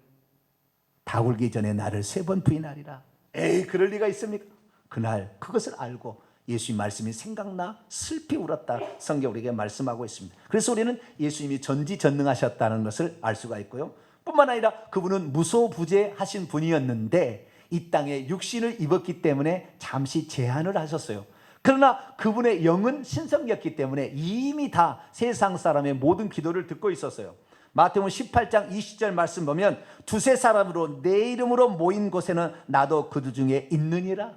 다 굴기 전에 나를 3번 부인하리라. 에이 그럴 리가 있습니까? 그날 그것을 알고 예수님 말씀이 생각나 슬피 울었다. 성경 우리에게 말씀하고 있습니다. 그래서 우리는 예수님이 전지전능하셨다는 것을 알 수가 있고요. 뿐만 아니라 그분은 무소부재하신 분이었는데 이 땅에 육신을 입었기 때문에 잠시 제한을 하셨어요. 그러나 그분의 영은 신성이었기 때문에 이미 다 세상 사람의 모든 기도를 듣고 있었어요. 마태복음 18장 20절 말씀 보면 두세 사람으로 내 이름으로 모인 곳에는 나도 그들 중에 있느니라.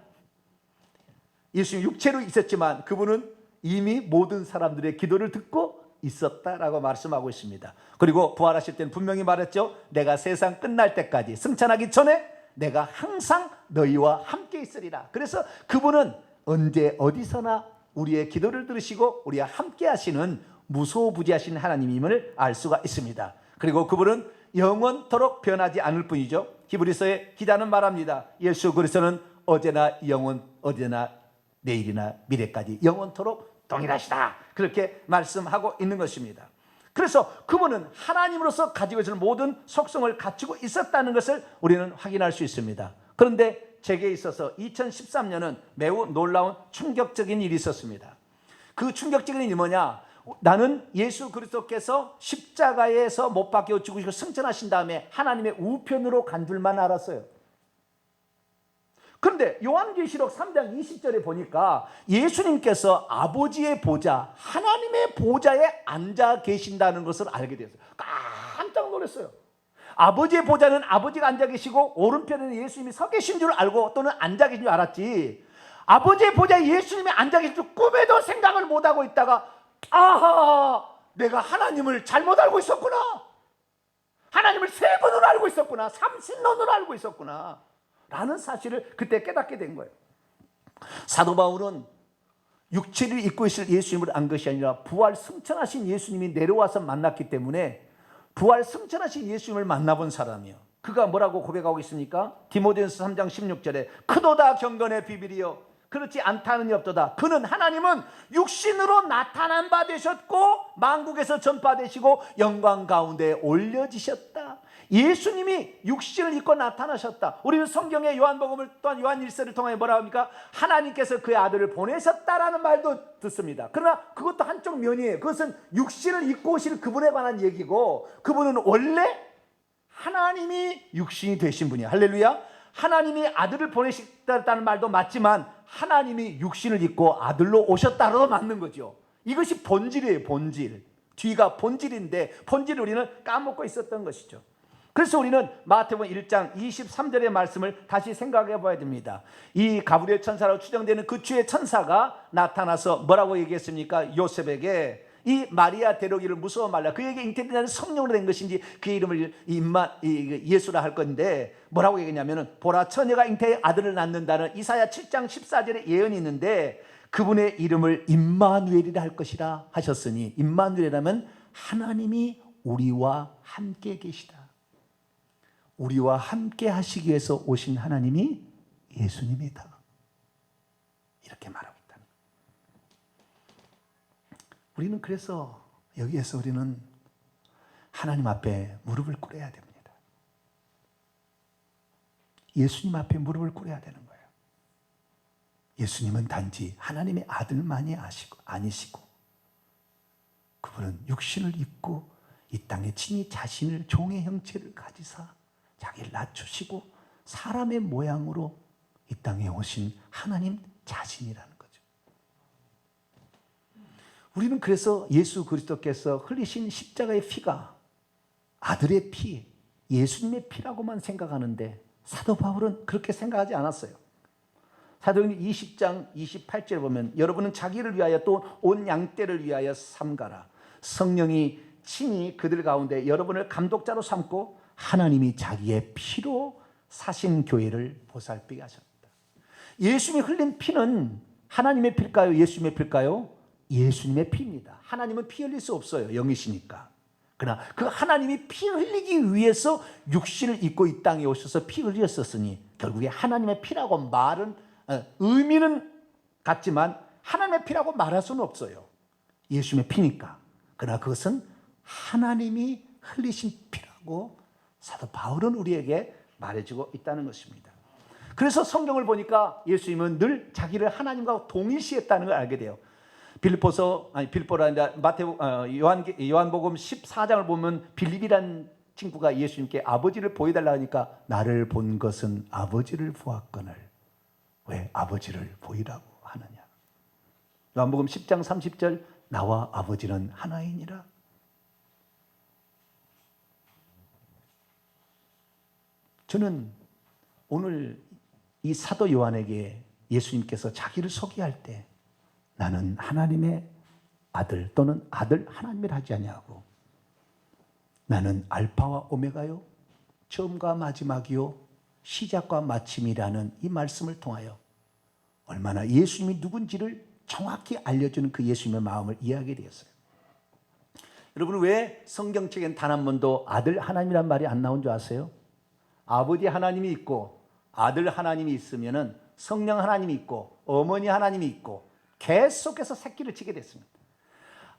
예수님 육체로 있었지만 그분은 이미 모든 사람들의 기도를 듣고 있었다라고 말씀하고 있습니다. 그리고 부활하실 때는 분명히 말했죠. 내가 세상 끝날 때까지 승천하기 전에 내가 항상 너희와 함께 있으리라. 그래서 그분은 언제 어디서나 우리의 기도를 들으시고 우리와 함께 하시는 무소부재하신 하나님임을 알 수가 있습니다. 그리고 그분은 영원토록 변하지 않을 뿐이죠. 히브리서의 기자는 말합니다. 예수 그리스도는 어제나 어제나 내일이나 미래까지 영원토록 동일하시다. 그렇게 말씀하고 있는 것입니다. 그래서 그분은 하나님으로서 가지고 있을 모든 속성을 갖추고 있었다는 것을 우리는 확인할 수 있습니다. 그런데 제게 있어서 2013년은 매우 놀라운 충격적인 일이 있었습니다. 그 충격적인 일이 뭐냐? 나는 예수 그리스도께서 십자가에서 못 박혀 죽으시고 승천하신 다음에 하나님의 우편으로 간 줄만 알았어요. 그런데 요한계시록 3장 20절에 보니까 예수님께서 아버지의 보좌, 하나님의 보좌에 앉아 계신다는 것을 알게 되었어요. 깜짝 놀랐어요. 아버지의 보좌는 아버지가 앉아 계시고 오른편에는 예수님이 서 계신 줄 알고 또는 앉아 계신 줄 알았지, 아버지의 보좌에 예수님이 앉아 계신 줄 꿈에도 생각을 못하고 있다가 아하, 내가 하나님을 잘못 알고 있었구나, 하나님을 3번으로 알고 있었구나, 삼신론으로 알고 있었구나 라는 사실을 그때 깨닫게 된 거예요. 사도 바울은 육체를 입고 있을 예수님을 안 것이 아니라 부활 승천하신 예수님이 내려와서 만났기 때문에 부활 승천하신 예수님을 만나본 사람이요. 그가 뭐라고 고백하고 있습니까? 디모데전서 3장 16절에 크도다 경건의 비밀이요 그렇지 않다는 이 없도다. 그는 하나님은 육신으로 나타난 바 되셨고 만국에서 전파되시고 영광 가운데 올려지셨다. 예수님이 육신을 입고 나타나셨다. 우리는 성경의 요한복음을 또한 요한일서를 통해 뭐라 합니까? 하나님께서 그의 아들을 보내셨다라는 말도 듣습니다. 그러나 그것도 한쪽 면이에요. 그것은 육신을 입고 오실 그분에 관한 얘기고, 그분은 원래 하나님이 육신이 되신 분이야. 할렐루야. 하나님이 아들을 보내셨다는 말도 맞지만 하나님이 육신을 입고 아들로 오셨다라도 맞는 거죠. 이것이 본질이에요. 본질. 뒤가 본질인데 본질을 우리는 까먹고 있었던 것이죠. 그래서 우리는 마태복음 1장 23절의 말씀을 다시 생각해 봐야 됩니다. 이 가브리엘 천사로 추정되는 그 주의 천사가 나타나서 뭐라고 얘기했습니까? 요셉에게 이 마리아 데려오기를 무서워 말라. 그에게 잉태된 성령으로 된 것인지 그의 이름을 예수라 할 건데 뭐라고 얘기했냐면은 보라 처녀가 잉태의 아들을 낳는다는 이사야 7장 14절에 예언이 있는데 그분의 이름을 임마누엘이라 할 것이라 하셨으니 임마누엘이라면 하나님이 우리와 함께 계시다. 우리와 함께 하시기 위해서 오신 하나님이 예수님이다. 이렇게 말하고 있다는 거예요. 우리는 그래서 여기에서 우리는 하나님 앞에 무릎을 꿇어야 됩니다. 예수님 앞에 무릎을 꿇어야 되는 거예요. 예수님은 단지 하나님의 아들만이 아니시고 그분은 육신을 입고 이 땅에 친히 자신을 종의 형체를 가지사 자기를 낮추시고 사람의 모양으로 이 땅에 오신 하나님 자신이라는 거죠. 우리는 그래서 예수 그리스도께서 흘리신 십자가의 피가 아들의 피, 예수님의 피라고만 생각하는데 사도 바울은 그렇게 생각하지 않았어요. 사도행전 20장 28절에 보면 여러분은 자기를 위하여 또 온 양떼를 위하여 삼가라. 성령이 친히 그들 가운데 여러분을 감독자로 삼고 하나님이 자기의 피로 사신 교회를 보살피게 하셨다. 예수님이 흘린 피는 하나님의 피일까요? 예수님의 피일까요? 예수님의 피입니다. 하나님은 피 흘릴 수 없어요. 영이시니까. 그러나 그 하나님이 피 흘리기 위해서 육신을 입고 이 땅에 오셔서 피 흘렸었으니 결국에 하나님의 피라고 말은 의미는 같지만 하나님의 피라고 말할 수는 없어요. 예수님의 피니까. 그러나 그것은 하나님이 흘리신 피라고 사도 바울은 우리에게 말해주고 있다는 것입니다. 그래서 성경을 보니까 예수님은 늘 자기를 하나님과 동일시했다는 걸 알게 돼요. 빌립보라 아니라 요한복음 14장을 보면 빌립이라는 친구가 예수님께 아버지를 보여달라 하니까 나를 본 것은 아버지를 보았거늘 왜 아버지를 보이라고 하느냐. 요한복음 10장 30절 나와 아버지는 하나이니라. 저는 오늘 이 사도 요한에게 예수님께서 자기를 소개할 때 나는 하나님의 아들 또는 아들 하나님을 하지 아니하고 나는 알파와 오메가요 처음과 마지막이요 시작과 마침이라는 이 말씀을 통하여 얼마나 예수님이 누군지를 정확히 알려주는 그 예수님의 마음을 이해하게 되었어요. 여러분 왜 성경책엔 단 한 번도 아들 하나님이란 말이 안 나온 줄 아세요? 아버지 하나님이 있고 아들 하나님이 있으면은 성령 하나님이 있고 어머니 하나님이 있고 계속해서 새끼를 치게 됐습니다.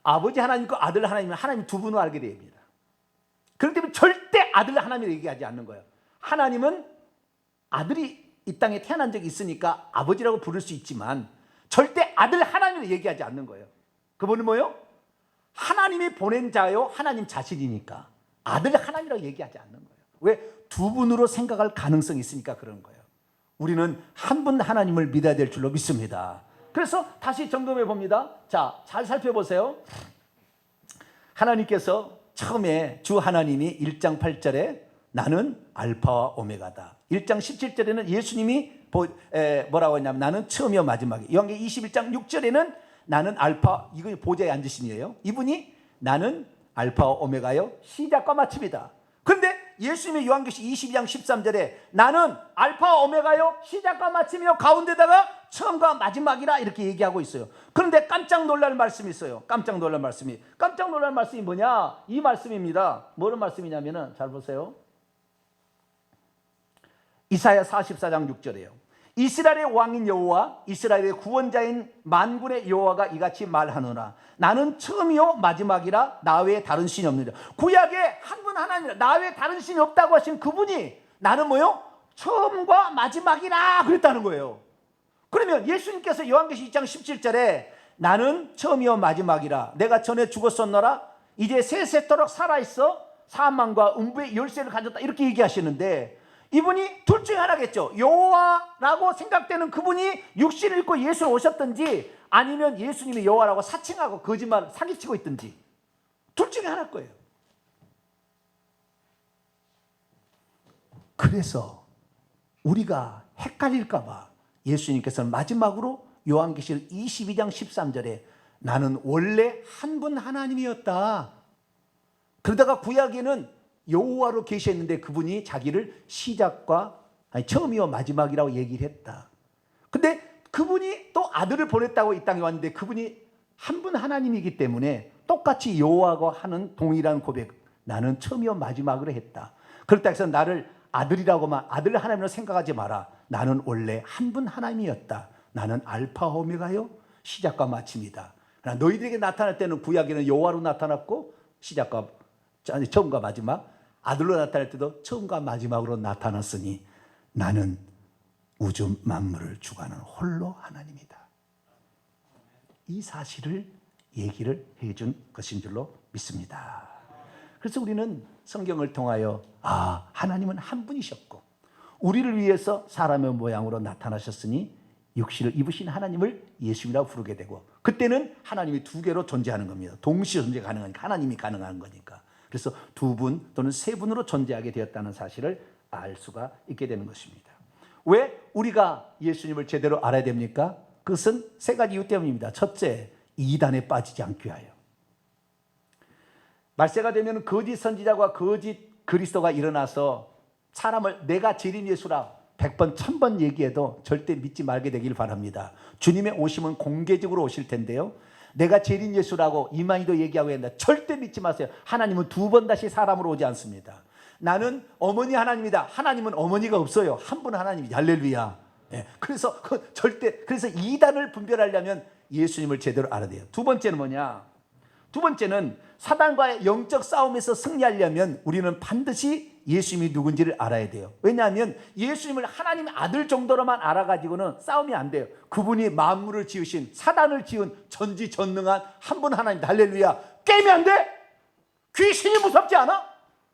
아버지 하나님 있고 아들 하나님은 하나님 두 분을 알게 됩니다. 그렇기 때문에 절대 아들 하나님을 얘기하지 않는 거예요. 하나님은 아들이 이 땅에 태어난 적이 있으니까 아버지라고 부를 수 있지만 절대 아들 하나님을 얘기하지 않는 거예요. 그분은 뭐예요? 하나님이 보낸 자요 하나님 자신이니까 아들 하나님이라고 얘기하지 않는 거예요. 왜? 두 분으로 생각할 가능성이 있으니까 그런 거예요. 우리는 한 분 하나님을 믿어야 될 줄로 믿습니다. 그래서 다시 점검해 봅니다. 자, 잘 살펴보세요. 하나님께서 처음에 주 하나님이 1장 8절에 나는 알파와 오메가다. 1장 17절에는 예수님이 뭐라고 했냐면 나는 처음이요 마지막이. 요한계시록 21장 6절에는 나는 알파, 이거 보좌에 앉으신 이에요. 이분이 나는 알파와 오메가요 시작과 마침이다. 그런데 예수님의 요한계시록 22장 13절에 나는 알파와 오메가요 시작과 마침이요 가운데다가 처음과 마지막이라 이렇게 얘기하고 있어요. 그런데 깜짝 놀랄 말씀이 있어요. 깜짝 놀랄 말씀이 뭐냐? 이 말씀입니다. 뭐는 말씀이냐면은 잘 보세요. 이사야 44장 6절이에요. 이스라엘의 왕인 여호와 이스라엘의 구원자인 만군의 여호와가 이같이 말하노라. 나는 처음이요 마지막이라 나 외에 다른 신이 없느니라. 구약에 한 분 하나님이라 나 외에 다른 신이 없다고 하신 그분이 나는 뭐요? 처음과 마지막이라 그랬다는 거예요. 그러면 예수님께서 요한계시록 2장 17절에 나는 처음이요 마지막이라 내가 전에 죽었었노라 이제 세세토록 살아있어 사망과 음부의 열쇠를 가졌다 이렇게 얘기하시는데 이분이 둘 중에 하나겠죠. 여호와라고 생각되는 그분이 육신을 입고 예수를 오셨든지 아니면 예수님이 여호와라고 사칭하고 거짓말 사기치고 있든지 둘 중에 하나일 거예요. 그래서 우리가 헷갈릴까 봐 예수님께서는 마지막으로 요한계시록 22장 13절에 나는 원래 한 분 하나님이었다. 그러다가 구약에는 여호와로 계셨는데 그분이 자기를 시작과 처음이요 마지막이라고 얘기를 했다. 근데 그분이 또 아들을 보냈다고 이 땅에 왔는데 그분이 한 분 하나님이기 때문에 똑같이 여호와가 하는 동일한 고백, 나는 처음이요 마지막으로 했다. 그렇다 해서 나를 아들이라고만, 아들 하나님으로 생각하지 마라. 나는 원래 한 분 하나님이었다. 나는 알파 오메가요 시작과 마침이다. 그러나 너희들에게 나타날 때는 구약에는 여호와로 나타났고 시작과 처음과 마지막, 아들로 나타날 때도 처음과 마지막으로 나타났으니 나는 우주 만물을 주관하는 홀로 하나님이다. 이 사실을 얘기를 해준 것인 줄로 믿습니다. 그래서 우리는 성경을 통하여 하나님은 한 분이셨고 우리를 위해서 사람의 모양으로 나타나셨으니 육신을 입으신 하나님을 예수님이라고 부르게 되고, 그때는 하나님이 두 개로 존재하는 겁니다. 동시에 존재가 가능하니까, 하나님이 가능한 거니까. 그래서 두 분 또는 세 분으로 존재하게 되었다는 사실을 알 수가 있게 되는 것입니다. 왜 우리가 예수님을 제대로 알아야 됩니까? 그것은 세 가지 이유 때문입니다. 첫째, 이단에 빠지지 않기 위하여. 말세가 되면 거짓 선지자와 거짓 그리스도가 일어나서 사람을 내가 재림 예수라 100번 1000번 얘기해도 절대 믿지 말게 되길 바랍니다. 주님의 오심은 공개적으로 오실 텐데요, 내가 재림 예수라고 이만희도 얘기하고 했는데 절대 믿지 마세요. 하나님은 두 번 다시 사람으로 오지 않습니다. 나는 어머니 하나님이다. 하나님은 어머니가 없어요. 한 분 하나님이지. 할렐루야. 그래서 그래서 이단을 분별하려면 예수님을 제대로 알아야 돼요. 두 번째는 뭐냐? 두 번째는 사단과의 영적 싸움에서 승리하려면 우리는 반드시 예수님이 누군지를 알아야 돼요. 왜냐하면 예수님을 하나님의 아들 정도로만 알아가지고는 싸움이 안 돼요. 그분이 만물을 지으신, 사단을 지은 전지전능한 한 분 하나님, 할렐루야. 깨면 안 돼? 귀신이 무섭지 않아?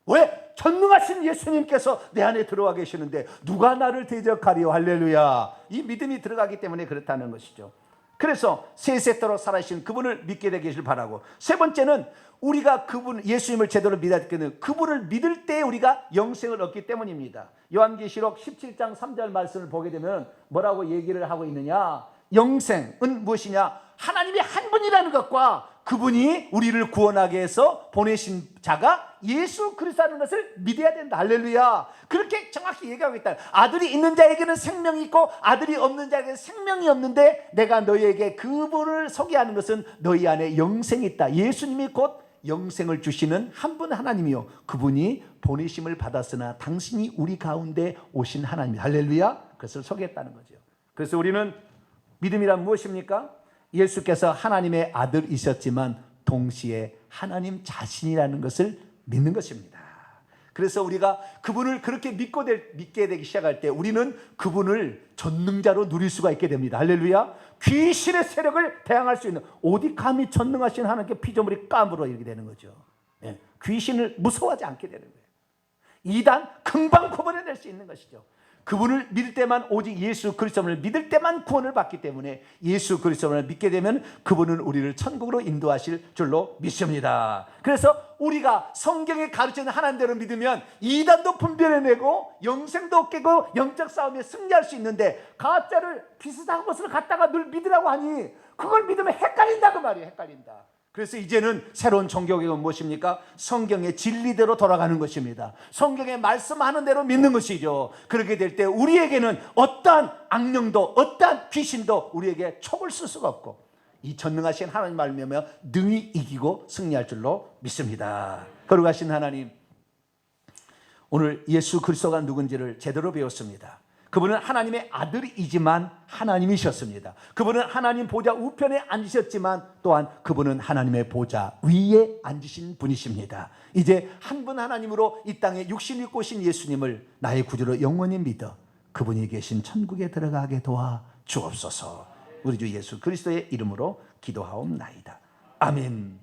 왜? 전능하신 예수님께서 내 안에 들어와 계시는데 누가 나를 대적하리요? 할렐루야. 이 믿음이 들어가기 때문에 그렇다는 것이죠. 그래서 세세토록 살아계신 그분을 믿게 되기를 바라고, 세 번째는 우리가 그분 예수님을 제대로 믿어야 되는, 그분을 믿을 때 우리가 영생을 얻기 때문입니다. 요한계시록 17장 3절 말씀을 보게 되면 뭐라고 얘기를 하고 있느냐? 영생은 무엇이냐? 하나님이 한 분이라는 것과 그분이 우리를 구원하게 해서 보내신 자가 예수 그리스도라는 것을 믿어야 된다. 할렐루야. 그렇게 정확히 얘기하고 있다. 아들이 있는 자에게는 생명이 있고 아들이 없는 자에게는 생명이 없는데 내가 너희에게 그분을 소개하는 것은 너희 안에 영생이 있다. 예수님이 곧 영생을 주시는 한 분 하나님이요, 그분이 보내심을 받았으나 당신이 우리 가운데 오신 하나님, 할렐루야. 그것을 소개했다는 거죠. 그래서 우리는 믿음이란 무엇입니까? 예수께서 하나님의 아들이셨지만 동시에 하나님 자신이라는 것을 믿는 것입니다. 그래서 우리가 그분을 그렇게 믿게 되기 시작할 때 우리는 그분을 전능자로 누릴 수가 있게 됩니다. 할렐루야. 귀신의 세력을 대항할 수 있는, 어디 감히 전능하신 하나님께 피조물이 까물어 이렇게 되는 거죠. 귀신을 무서워하지 않게 되는 거예요. 이단 금방 구분해낼 수 있는 것이죠. 그분을 믿을 때만, 오직 예수 그리스도를 믿을 때만 구원을 받기 때문에 예수 그리스도를 믿게 되면 그분은 우리를 천국으로 인도하실 줄로 믿습니다. 그래서 우리가 성경에 가르치는 하나님대로 믿으면 이단도 분별해내고 영생도 얻게 되고 영적 싸움에 승리할 수 있는데, 가짜를 비슷한 것을 갖다가 늘 믿으라고 하니 그걸 믿으면 헷갈린다 그 말이에요. 헷갈린다. 그래서 이제는 새로운 종교개혁은 무엇입니까? 성경의 진리대로 돌아가는 것입니다. 성경에 말씀하는 대로 믿는 것이죠. 그렇게 될 때 우리에게는 어떠한 악령도 어떠한 귀신도 우리에게 촉을 쓸 수가 없고 이 전능하신 하나님 말미암아 능히 이기고 승리할 줄로 믿습니다. 거룩하신 하나님, 오늘 예수 그리스도가 누군지를 제대로 배웠습니다. 그분은 하나님의 아들이지만 하나님이셨습니다. 그분은 하나님 보좌 우편에 앉으셨지만 또한 그분은 하나님의 보좌 위에 앉으신 분이십니다. 이제 한 분 하나님으로 이 땅에 육신 입고 오신 예수님을 나의 구주로 영원히 믿어 그분이 계신 천국에 들어가게 도와 주옵소서. 우리 주 예수 그리스도의 이름으로 기도하옵나이다. 아멘.